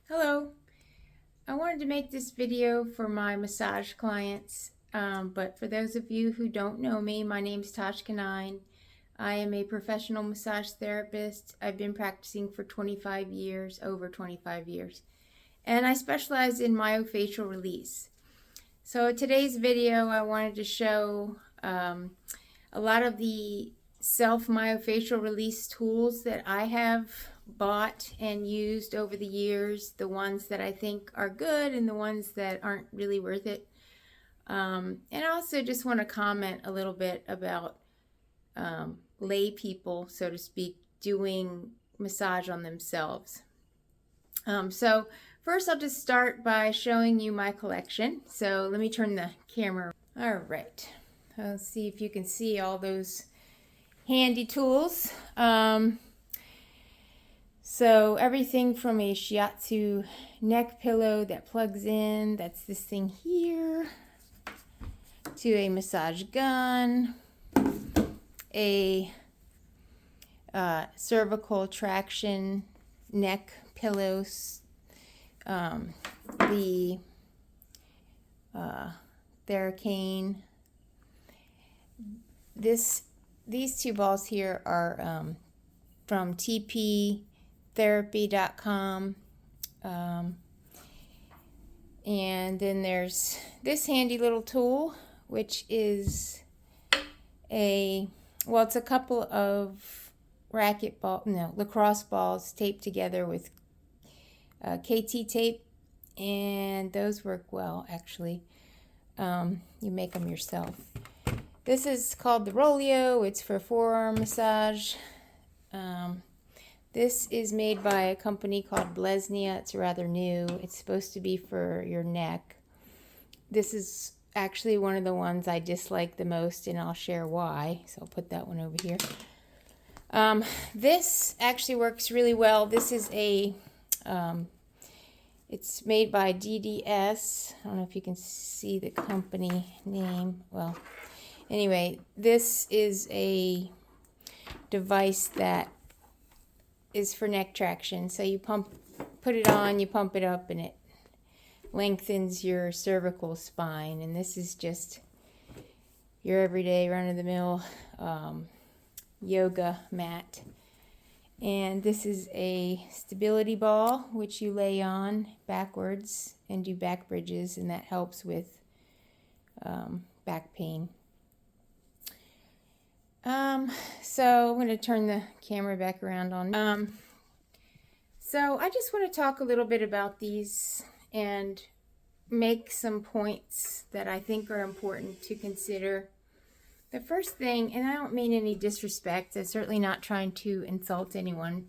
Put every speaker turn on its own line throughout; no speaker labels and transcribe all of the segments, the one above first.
Hello. I wanted to make this video for my massage clients, but for those of you who don't know me, my name is Tosh Kanine. I am a professional massage therapist. I've been practicing for 25 years, over 25 years, and I specialize in myofascial release. So today's video, I wanted to show a lot of the self-myofascial release tools that I have bought and used over the years, the ones that I think are good and the ones that aren't really worth it. And I also just want to comment a little bit about lay people, so to speak, doing massage on themselves. So first I'll just start by showing you my collection. So let me turn the camera. All right. Let's see if you can see all those handy tools. So everything from a shiatsu neck pillow that plugs in, that's this thing here, to a massage gun, a cervical traction neck pillows, the Theracane. These two balls here are from tptherapy.com. And then there's this handy little tool, which is it's a couple of lacrosse balls taped together with KT tape, and those work well, actually. You make them yourself. This is called the Rolio. It's for forearm massage. This is made by a company called Blesnia. It's rather new. It's supposed to be for your neck. This is actually one of the ones I dislike the most, and I'll share why. So I'll put that one over here. This actually works really well. This is it's made by DDS. I don't know if you can see the company name. Well, anyway, this is a device that is for neck traction. So you put it on, you pump it up, and it lengthens your cervical spine. And this is just your everyday run-of-the-mill yoga mat. And this is a stability ball, which you lay on backwards and do back bridges, and that helps with back pain. So I'm going to turn the camera back around on. So I just want to talk a little bit about these and make some points that I think are important to consider. The first thing, and I don't mean any disrespect, I'm certainly not trying to insult anyone,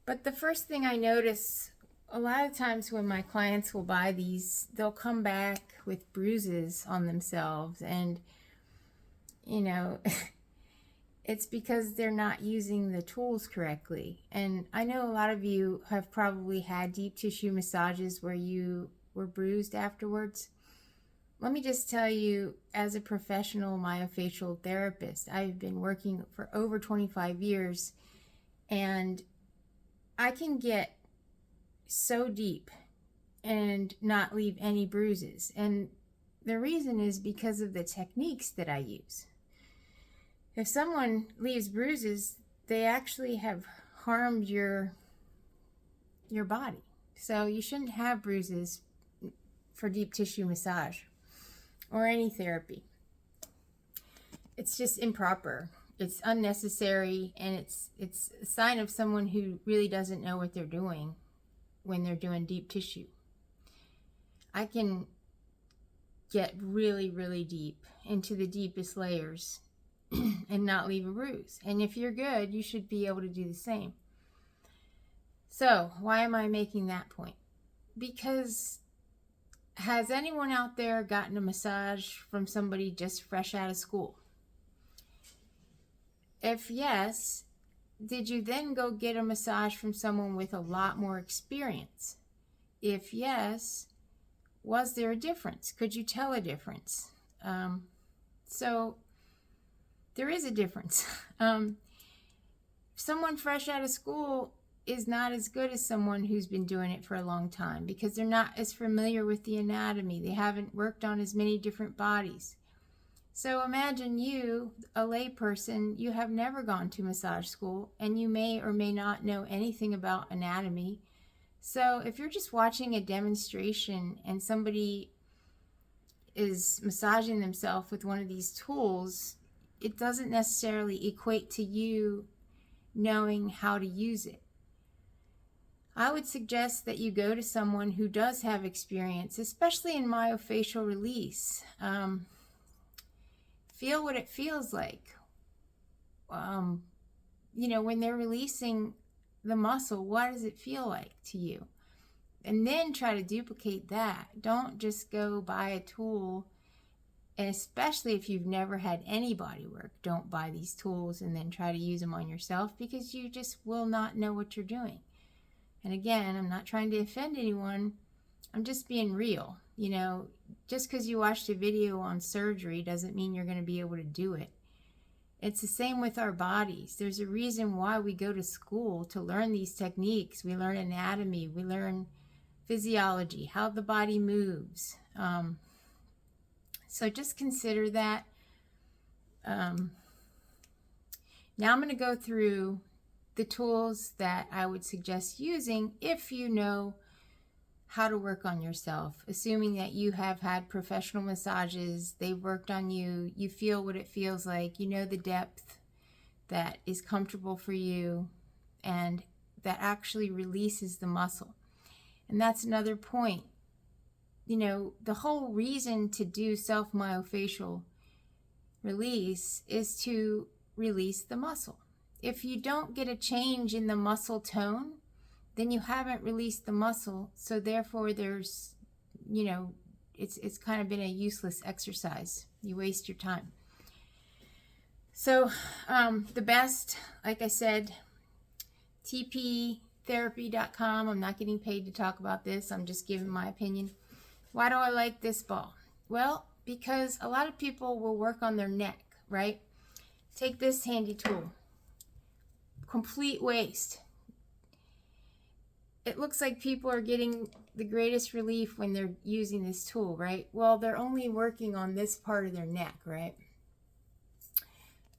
but the first thing I notice a lot of times when my clients will buy these, they'll come back with bruises on themselves, and it's because they're not using the tools correctly. And I know a lot of you have probably had deep tissue massages where you were bruised afterwards. Let me just tell you, as a professional myofascial therapist, I've been working for over 25 years, and I can get so deep and not leave any bruises. And the reason is because of the techniques that I use. If someone leaves bruises, they actually have harmed your body. So you shouldn't have bruises for deep tissue massage or any therapy. It's just improper. It's unnecessary, and it's a sign of someone who really doesn't know what they're doing when they're doing deep tissue. I can get really, really deep into the deepest layers and not leave a bruise. And if you're good, you should be able to do the same. So why am I making that point? Because has anyone out there gotten a massage from somebody just fresh out of school? If yes, did you then go get a massage from someone with a lot more experience? If yes, was there a difference? Could you tell a difference? So there is a difference. Someone fresh out of school, is not as good as someone who's been doing it for a long time, because they're not as familiar with the anatomy. They haven't worked on as many different bodies. So imagine you, a lay person, you have never gone to massage school, and you may or may not know anything about anatomy. So if you're just watching a demonstration and somebody is massaging themselves with one of these tools, it doesn't necessarily equate to you knowing how to use it. I would suggest that you go to someone who does have experience, especially in myofascial release. Feel what it feels like. When they're releasing the muscle, what does it feel like to you? And then try to duplicate that. Don't just go buy a tool, and especially if you've never had any body work, don't buy these tools and then try to use them on yourself, because you just will not know what you're doing. And again, I'm not trying to offend anyone. I'm just being real. Just because you watched a video on surgery doesn't mean you're going to be able to do it. It's the same with our bodies. There's a reason why we go to school, to learn these techniques. We learn anatomy. We learn physiology, how the body moves. So just consider that. Now I'm going to go through the tools that I would suggest using if you know how to work on yourself, assuming that you have had professional massages, they've worked on you, you feel what it feels like, you know the depth that is comfortable for you and that actually releases the muscle. And that's another point. The whole reason to do self-myofascial release is to release the muscle. If you don't get a change in the muscle tone, then you haven't released the muscle. So therefore there's, it's kind of been a useless exercise. You waste your time. So the best, like I said, tptherapy.com. I'm not getting paid to talk about this. I'm just giving my opinion. Why do I like this ball? Well, because a lot of people will work on their neck, right? Take this handy tool. Complete waste. It looks like people are getting the greatest relief when they're using this tool, right? Well, they're only working on this part of their neck, right?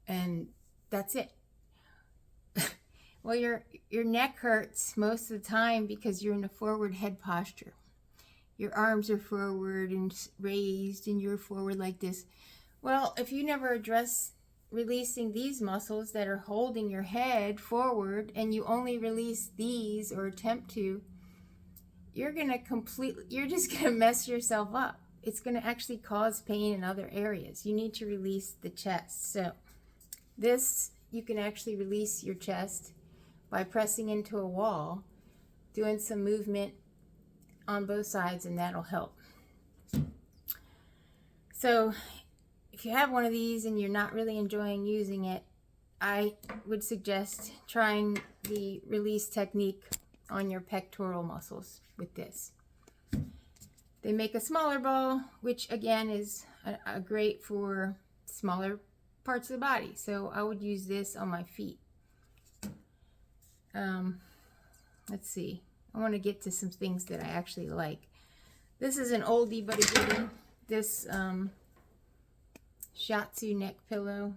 And that's it. Well, your neck hurts most of the time because you're in a forward head posture. Your arms are forward and raised, and you're forward like this. Well, if you never address releasing these muscles that are holding your head forward, and you only release these or attempt to, you're just gonna mess yourself up. It's gonna actually cause pain in other areas. You need to release the chest. So this, you can actually release your chest by pressing into a wall, doing some movement on both sides, and that'll help. So if you have one of these and you're not really enjoying using it, I would suggest trying the release technique on your pectoral muscles with this. They make a smaller ball, which again is a great for smaller parts of the body. So I would use this on my feet. Let's see. I want to get to some things that I actually like. This is an oldie but a goodie. This Shiatsu neck pillow.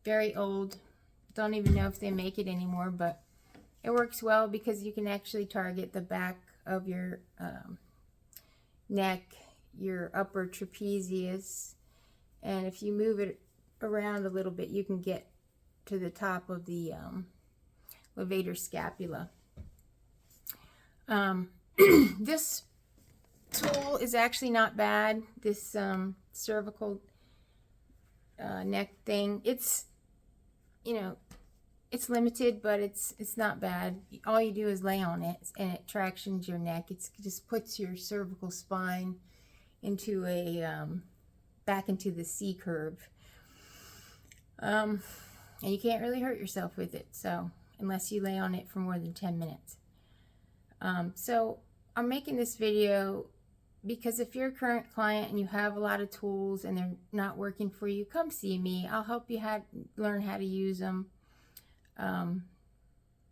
Very old. Don't even know if they make it anymore, but it works well because you can actually target the back of your neck, your upper trapezius, and if you move it around a little bit, you can get to the top of the levator scapula. This tool is actually not bad. This cervical neck thing, it's it's limited, but it's not bad. All you do is lay on it and it tractions your neck. It just puts your cervical spine into a back into the C curve, and you can't really hurt yourself with it, so unless you lay on it for more than 10 minutes. So I'm making this video because if you're a current client and you have a lot of tools and they're not working for you, come see me. I'll help you learn how to use them.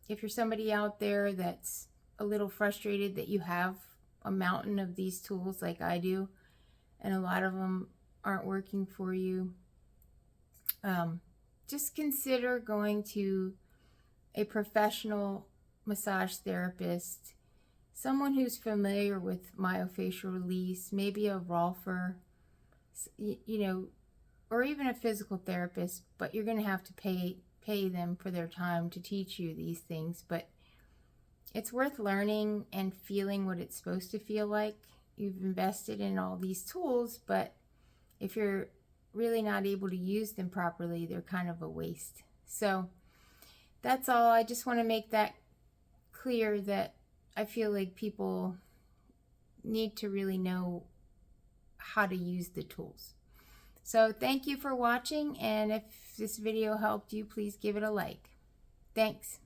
if you're somebody out there that's a little frustrated that you have a mountain of these tools like I do, and a lot of them aren't working for you, just consider going to a professional massage therapist, someone who's familiar with myofascial release, maybe a Rolfer, you know, or even a physical therapist, but you're going to have to pay them for their time to teach you these things. But it's worth learning and feeling what it's supposed to feel like. You've invested in all these tools, but if you're really not able to use them properly, they're kind of a waste. So that's all. I just want to make that clear, that I feel like people need to really know how to use the tools. So thank you for watching, and if this video helped you, please give it a like. Thanks.